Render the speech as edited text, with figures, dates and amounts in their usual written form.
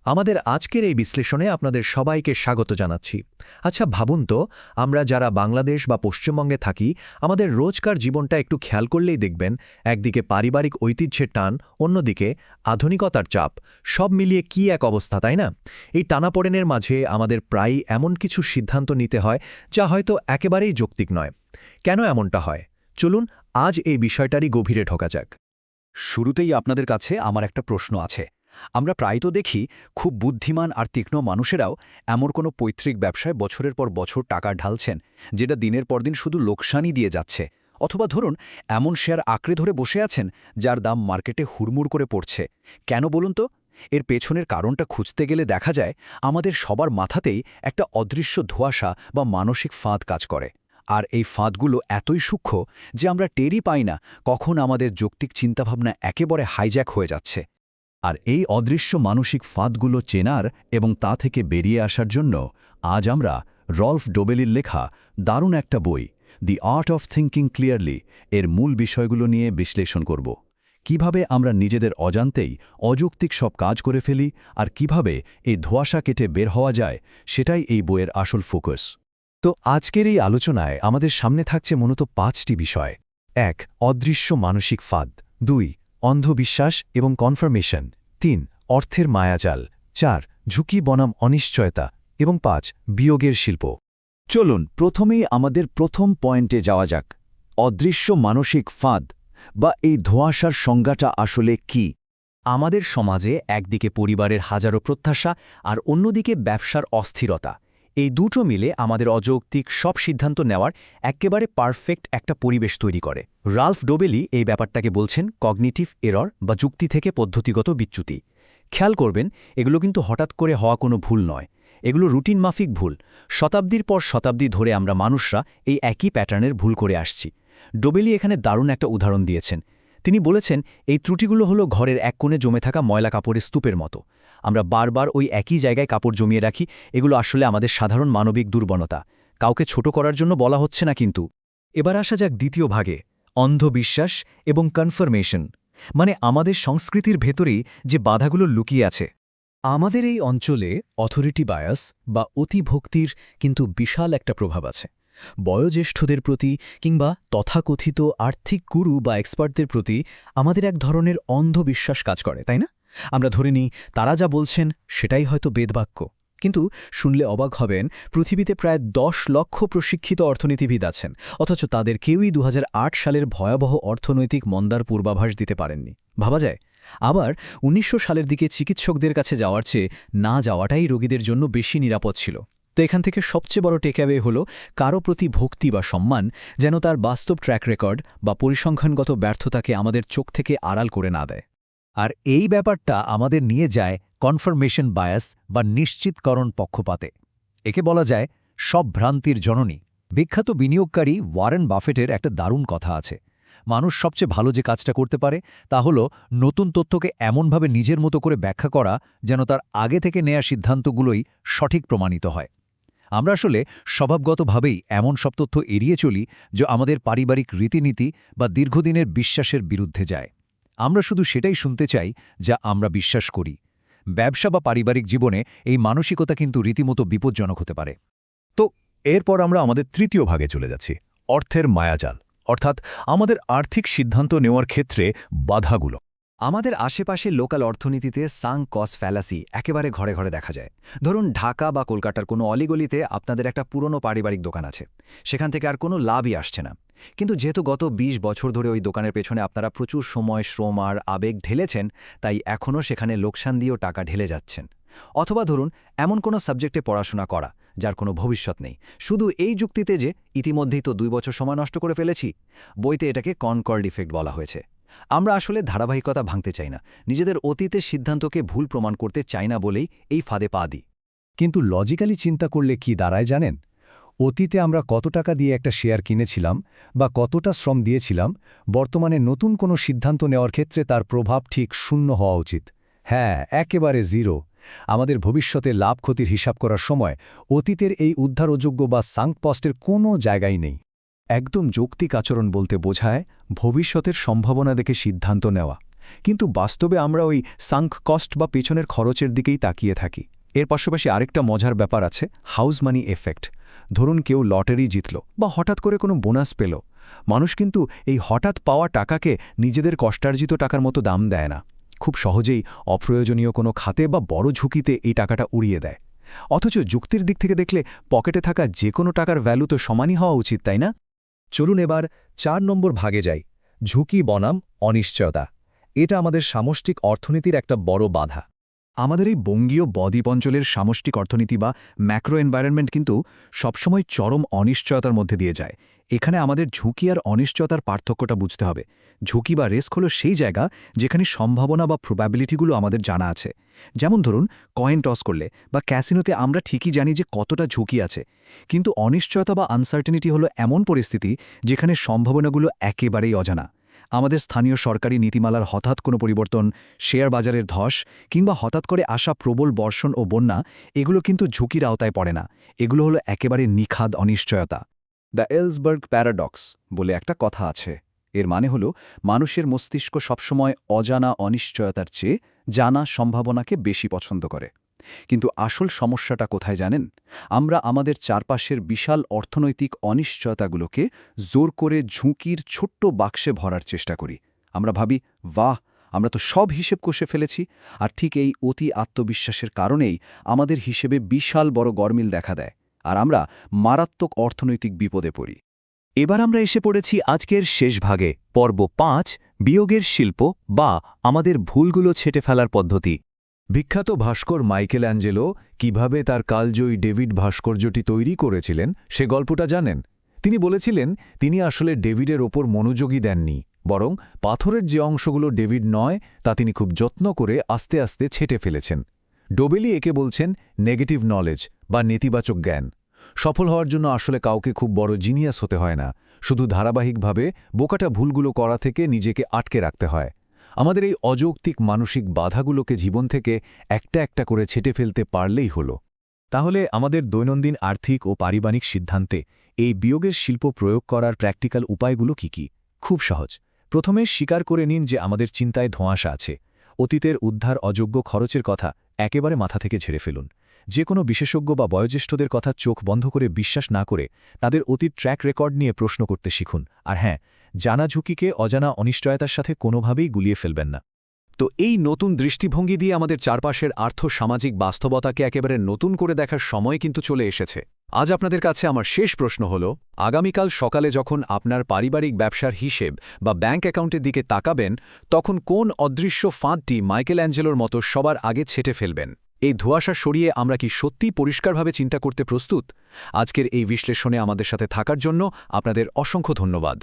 আমাদের আজকের এই বিশ্লেষণে আপনাদের সবাইকে স্বাগত জানাচ্ছি। আচ্ছা ভাবুন তো, আমরা যারা বাংলাদেশ বা পশ্চিমবঙ্গে থাকি, আমাদের রোজকার জীবনটা একটু খেয়াল করলেই দেখবেন, একদিকে পারিবারিক ঐতিহ্যের টান, অন্যদিকে আধুনিকতার চাপ, সব মিলিয়ে কি এক অবস্থা, তাই না? এই টানাপোড়েনের মাঝে আমাদের প্রায়ই এমন কিছু সিদ্ধান্ত নিতে হয় যা হয়তো একেবারেই যৌক্তিক নয়। কেন এমনটা হয়? চলুন আজ এই বিষয়টারই গভীরে ঢোকা যাক। শুরুতেই আপনাদের কাছে আমার একটা প্রশ্ন আছে। আমরা প্রায় তো দেখি খুব বুদ্ধিমান আর তীক্ষ্ণ মানুষেরাও এমন কোনো পৈতৃক ব্যবসায় বছরের পর বছর টাকা ঢালছেন, যেটা দিনের পর দিন শুধু লোকসানই দিয়ে যাচ্ছে। অথবা ধরুন, এমন শেয়ার আঁকড়ে ধরে বসে আছেন যার দাম মার্কেটে হুড়মুড় করে পড়ছে। কেন বলুন তো? এর পেছনের কারণটা খুঁজতে গেলে দেখা যায় আমাদের সবার মাথাতেই একটা অদৃশ্য ধোঁয়াশা বা মানসিক ফাঁদ কাজ করে। আর এই ফাঁদগুলো এতই সূক্ষ্ম যে আমরা টেরই পাই না কখন আমাদের যৌক্তিক চিন্তাভাবনা একেবারে হাইজ্যাক হয়ে যাচ্ছে। আর এই অদৃশ্য মানসিক ফাঁদগুলো চেনার এবং তা থেকে বেরিয়ে আসার জন্য আজ আমরা রল্ফ ডোবেলির লেখা দারুণ একটা বই, দি আর্ট অফ থিঙ্কিং ক্লিয়ারলি এর মূল বিষয়গুলো নিয়ে বিশ্লেষণ করব। কিভাবে আমরা নিজেদের অজান্তেই অযৌক্তিক সব কাজ করে ফেলি আর কিভাবে এই ধোঁয়াশা কেটে বের হওয়া যায়, সেটাই এই বইয়ের আসল ফোকাস। তো আজকের এই আলোচনায় আমাদের সামনে থাকছে মূলত 5টি বিষয়। 1. অদৃশ্য মানসিক ফাঁদ। 2. অন্ধবিশ্বাস এবং কনফার্মেশন। 3. অর্থের মায়াজাল। 4. ঝুঁকি বনাম অনিশ্চয়তা। এবং 5. বিয়োগের শিল্প। চলুন প্রথমেই আমাদের প্রথম পয়েন্টে যাওয়া যাক। অদৃশ্য মানসিক ফাঁদ বা এই ধোঁয়াশার সংজ্ঞাটা আসলে কি? আমাদের সমাজে একদিকে পরিবারের হাজারো প্রত্যাশা আর অন্যদিকে ব্যবসার অস্থিরতা, এই দুটো মিলে আমাদের অযৌক্তিক সব সিদ্ধান্ত নেওয়ার একেবারে পারফেক্ট একটা পরিবেশ তৈরি করে। রাল্ফ ডোবেলি এই ব্যাপারটাকে বলছেন কগনিটিভ এরর বা যুক্তি থেকে পদ্ধতিগত বিচ্যুতি। খেয়াল করবেন, এগুলো কিন্তু হঠাৎ করে হওয়া কোনো ভুল নয়, এগুলো রুটিন মাফিক ভুল। শতাব্দীর পর শতাব্দী ধরে আমরা মানুষরা এই একই প্যাটার্নের ভুল করে আসছি। ডোবেলি এখানে দারুণ একটা উদাহরণ দিয়েছেন। তিনি বলেছেন, এই ত্রুটিগুলো হলো ঘরের এক কোণে জমে থাকা ময়লা কাপড়ের স্তূপের মতো। আমরা বারবার ওই একই জায়গায় কাপড় জমিয়ে রাখি। এগুলো আসলে আমাদের সাধারণ মানবিক দুর্বলতা, কাউকে ছোট করার জন্য বলা হচ্ছে না। কিন্তু এবার আসা যাক দ্বিতীয় ভাগে, অন্ধবিশ্বাস এবং কনফার্মেশন, মানে আমাদের সংস্কৃতির ভেতরেই যে বাধাগুলো লুকিয়ে আছে। আমাদের এই অঞ্চলে অথরিটি বায়াস বা অতিভক্তির কিন্তু বিশাল একটা প্রভাব আছে। বয়োজ্যেষ্ঠদের প্রতি কিংবা তথাকথিত আর্থিক গুরু বা এক্সপার্টদের প্রতি আমাদের এক ধরনের অন্ধবিশ্বাস কাজ করে, তাই না? আমরা ধরে নিই তারা যা বলছেন সেটাই হয়তো বেদবাক্য। কিন্তু শুনলে অবাক হবেন, পৃথিবীতে প্রায় 10 লক্ষ প্রশিক্ষিত অর্থনীতিবিদ আছেন, অথচ তাদের কেউই 2008 সালের ভয়াবহ অর্থনৈতিক মন্দার পূর্বাভাস দিতে পারেননি। ভাবা যায়। আবার 1900 সালের দিকে চিকিৎসকদের কাছে যাওয়ার চেয়ে না যাওয়াটাই রোগীদের জন্য বেশি নিরাপদ ছিল। তো এখান থেকে সবচেয়ে বড় টেকঅ্যাওয়ে হল কারো প্রতি ভক্তি বা সম্মান যেন তার বাস্তব ট্র্যাক রেকর্ড বা পরিসংখ্যানগত ব্যর্থতাকে আমাদের চোখ থেকে আড়াল করে না দেয়। আর এই ব্যাপারটা আমাদের নিয়ে যায় কনফার্মেশন বায়াস বা নিশ্চিতকরণ পক্ষপাতে। একে বলা যায় সব ভ্রান্তির জননী। বিখ্যাত বিনিয়োগকারী ওয়ারেন বাফেটের একটা দারুণ কথা আছে। মানুষ সবচেয়ে ভালো যে কাজটা করতে পারে তা হল নতুন তথ্যকে এমনভাবে নিজের মতো করে ব্যাখ্যা করা যেন তার আগে থেকে নেয়া সিদ্ধান্তগুলোই সঠিক প্রমাণিত হয়। আমরা আসলে স্বভাবগতভাবেই এমন সব তথ্য এড়িয়ে চলি যা আমাদের পারিবারিক রীতিনীতি বা দীর্ঘদিনের বিশ্বাসের বিরুদ্ধে যায়। আমরা শুধু সেটাই শুনতে চাই যা আমরা বিশ্বাস করি। ব্যবসা বা পারিবারিক জীবনে এই মানসিকতা কিন্তু রীতিমতো বিপজ্জনক হতে পারে। তো এরপর আমরা আমাদের তৃতীয় ভাগে চলে যাচ্ছি, অর্থের মায়াজাল, অর্থাৎ আমাদের আর্থিক সিদ্ধান্ত নেওয়ার ক্ষেত্রে বাধাগুলো। আমাদের আশেপাশে লোকাল অর্থনীতিতে সাঙ্ক কস্ট ফ্যালাসি একেবারে ঘরে ঘরে দেখা যায়। ধরুন, ঢাকা বা কলকাতার কোনো অলিগলিতে আপনাদের একটা পুরনো পারিবারিক দোকান আছে, সেখান থেকে আর কোনো লাভই আসছে না। কিন্তু যেহেতু গত 20 বছর ধরে ওই দোকানের পেছনে আপনারা প্রচুর সময়, শ্রম আর আবেগ ঢেলেছেন, তাই এখনও সেখানে লোকসান দিয়েও টাকা ঢেলে যাচ্ছেন। অথবা ধরুন, এমন কোনো সাবজেক্টে পড়াশোনা করা যার কোনো ভবিষ্যৎ নেই, শুধু এই যুক্তিতে যে ইতিমধ্যেই তো 2 বছর সময় নষ্ট করে ফেলেছি। বইতে এটাকে কনকর্ড ইফেক্ট বলা হয়েছে। আমরা আসলে ধারাবাহিকতা ভাঙতে চাই না, নিজেদের অতীতের সিদ্ধান্তকে ভুল প্রমাণ করতে চাই না বলেই এই ফাঁদে পা দিই। কিন্তু লজিক্যালি চিন্তা করলে কি দাঁড়ায় জানেন? অতীতে আমরা কত টাকা দিয়ে একটা শেয়ার কিনেছিলাম বা কতটা শ্রম দিয়েছিলাম, বর্তমানে নতুন কোনো সিদ্ধান্ত নেওয়ার ক্ষেত্রে তার প্রভাব ঠিক শূন্য হওয়া উচিত। হ্যাঁ, একেবারে জিরো। আমাদের ভবিষ্যতে লাভ ক্ষতির হিসাব করার সময় অতীতের এই উদ্ধারযোগ্য বা সাঙ্ক কস্টের কোনো জায়গাই নেই। একদম যৌক্তিক আচরণ বলতে বোঝায় ভবিষ্যতের সম্ভাবনা দেখে সিদ্ধান্ত নেওয়া, কিন্তু বাস্তবে আমরা ওই সাঙ্ক কস্ট বা পেছনের খরচের দিকেই তাকিয়ে থাকি। এর পাশাপাশি আরেকটা মজার ব্যাপার আছে, হাউস মানি এফেক্ট। ধরুন কেউ লটারি জিতল বা হঠাৎ করে কোনো বোনাস পেল, মানুষ কিন্তু এই হঠাৎ পাওয়া টাকাকে নিজেদের কষ্টার্জিত টাকার মতো দাম দেয় না, খুব সহজেই অপ্রয়োজনীয় কোনো খাতে বা বড় ঝুঁকিতে এই টাকাটা উড়িয়ে দেয়। অথচ যুক্তির দিক থেকে দেখলে পকেটে থাকা যে কোনো টাকার ভ্যালু তো সমানই হওয়া উচিত, তাই না? চলুন এবার 4 নম্বর ভাগে যাই, ঝুঁকি বনাম অনিশ্চয়তা। এটা আমাদের সামষ্টিক অর্থনীতির একটা বড় বাধা। আমাদের এই বঙ্গীয় বদ্বীপ অঞ্চলের সামষ্টিক অর্থনীতি বা ম্যাক্রো এনভায়রনমেন্ট কিন্তু সবসময় চরম অনিশ্চয়তার মধ্যে দিয়ে যায়। এখানে আমাদের ঝুঁকি আর অনিশ্চয়তার পার্থক্যটা বুঝতে হবে। ঝুঁকি বা রিস্ক হলো সেই জায়গা যেখানে সম্ভাবনা বা প্রবাবিলিটিগুলো আমাদের জানা আছে। যেমন ধরুন কয়েন টস করলে বা ক্যাসিনোতে আমরা ঠিকই জানি যে কতটা ঝুঁকি আছে, কিন্তু অনিশ্চয়তা বা আনসার্টেনিটি হলো এমন পরিস্থিতি যেখানে সম্ভাবনাগুলো একেবারেই অজানা। আমাদের স্থানীয় সরকারি নীতিমালার হঠাৎ কোনো পরিবর্তন, শেয়ার বাজারের ধস কিংবা হঠাৎ করে আসা প্রবল বর্ষণ ও বন্যা, এগুলো কিন্তু ঝুঁকির আওতায় পড়ে না। এগুলো হলো একেবারে নিখাদ অনিশ্চয়তা। দ্য এলসবার্গ প্যারাডক্স বলে একটা কথা আছে। এর মানে হলো মানুষের মস্তিষ্ক সবসময় অজানা অনিশ্চয়তার চেয়ে জানা সম্ভাবনাকে বেশি পছন্দ করে। কিন্তু আসল সমস্যাটা কোথায় জানেন? আমরা আমাদের চারপাশের বিশাল অর্থনৈতিক অনিশ্চয়তাগুলোকে জোর করে ঝুঁকির ছোট্ট বাক্সে ভরার চেষ্টা করি। আমরা ভাবি, বাহ, আমরা তো সব হিসেব কষে ফেলেছি। আর ঠিক এই অতি আত্মবিশ্বাসের কারণেই আমাদের হিসেবে বিশাল বড় গরমিল দেখা দেয়, আর আমরা মারাত্মক অর্থনৈতিক বিপদে পড়ি। এবার আমরা এসে পড়েছি আজকের শেষ ভাগে, পর্ব 5, বিয়োগের শিল্প বা আমাদের ভুলগুলো ছেঁটে ফেলার পদ্ধতি। বিখ্যাত ভাস্কর মাইকেল অ্যাঞ্জেলো কিভাবে তার কালজয়ী ডেভিড ভাস্কর্যটি তৈরি করেছিলেন সে গল্পটা জানেন? তিনি বলেছিলেন তিনি আসলে ডেভিডের ওপর মনোযোগী দেননি, বরং পাথরের যে অংশগুলো ডেভিড নয় তা তিনি খুব যত্ন করে আস্তে আস্তে ছেঁটে ফেলেছেন। ডোবেলি একে বলছেন নেগেটিভ নলেজ বা নেতিবাচক জ্ঞান। সফল হওয়ার জন্য আসলে কাউকে খুব বড় জিনিয়াস হতে হয় না, শুধু ধারাবাহিকভাবে বোকাটা ভুলগুলো করা থেকে নিজেকে আটকে রাখতে হয়। আমাদের এই অযৌক্তিক মানসিক বাধাগুলোকে জীবন থেকে একটা একটা করে ছেঁটে ফেলতে পারলেই হলো। তাহলে আমাদের দৈনন্দিন আর্থিক ও পারিবারিক সিদ্ধান্তে এই বিয়োগের শিল্প প্রয়োগ করার প্র্যাকটিক্যাল উপায়গুলো কি? খুব সহজ। প্রথমে স্বীকার করে নিন যে আমাদের চিন্তায় ধোঁয়াশা আছে। অতীতের উদ্ধার অযোগ্য খরচের কথা একেবারে মাথা থেকে ঝেড়ে ফেলুন। যে কোনো বিশেষজ্ঞ বা বয়োজ্যেষ্ঠদের কথা চোখ বন্ধ করে বিশ্বাস না করে তাদের অতীত ট্র্যাক রেকর্ড নিয়ে প্রশ্ন করতে শিখুন। আর হ্যাঁ, জানা ঝুঁকিকে অজানা অনিশ্চয়তার সাথে কোনোভাবেই গুলিয়ে ফেলবেন না। তো এই নতুন দৃষ্টিভঙ্গি দিয়ে আমাদের চারপাশের আর্থ-সামাজিক বাস্তবতাকে একেবারে নতুন করে দেখার সময় কিন্তু চলে এসেছে। আজ আপনাদের কাছে আমার শেষ প্রশ্ন হল, আগামীকাল সকালে যখন আপনার পারিবারিক ব্যবসার হিসেব বা ব্যাংক অ্যাকাউন্টের দিকে তাকাবেন, তখন কোন অদৃশ্য ফাঁদটি মাইকেল অ্যাঞ্জেলোর মতো সবার আগে ছেঁটে ফেলবেন? এই ধোঁয়াশা সরিয়ে আমরা কি সত্যিই পরিষ্কারভাবে চিন্তা করতে প্রস্তুত? আজকের এই বিশ্লেষণে আমাদের সাথে থাকার জন্য আপনাদের অসংখ্য ধন্যবাদ।